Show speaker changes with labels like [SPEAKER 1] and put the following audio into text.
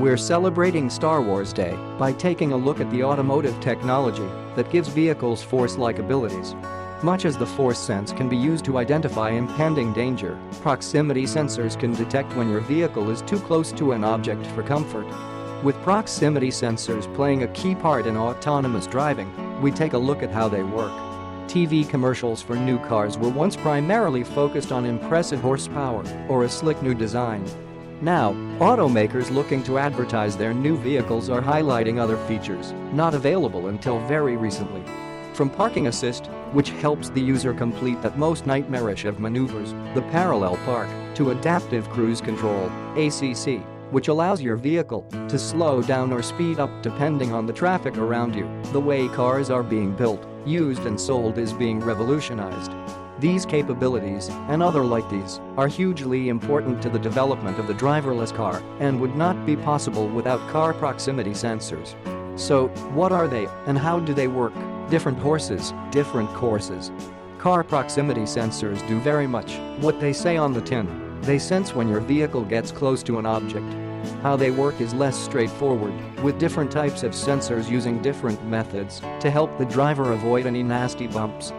[SPEAKER 1] We're celebrating Star Wars Day by taking a look at the automotive technology that gives vehicles force-like abilities. Much as the force sense can be used to identify impending danger, proximity sensors can detect when your vehicle is too close to an object for comfort. With proximity sensors playing a key part in autonomous driving, we take a look at how they work. TV commercials for new cars were once primarily focused on impressive horsepower or a slick new design. Now, automakers looking to advertise their new vehicles are highlighting other features not available until very recently. From parking assist, which helps the user complete that most nightmarish of maneuvers, the parallel park, to adaptive cruise control, ACC, which allows your vehicle to slow down or speed up depending on the traffic around you. The way cars are being built, used and sold is being revolutionized. These capabilities, and other like these, are hugely important to the development of the driverless car and would not be possible without car proximity sensors. So, what are they and how do they work? Different horses, different courses. Car proximity sensors do very much what they say on the tin. They sense when your vehicle gets close to an object. How they work is less straightforward, with different types of sensors using different methods to help the driver avoid any nasty bumps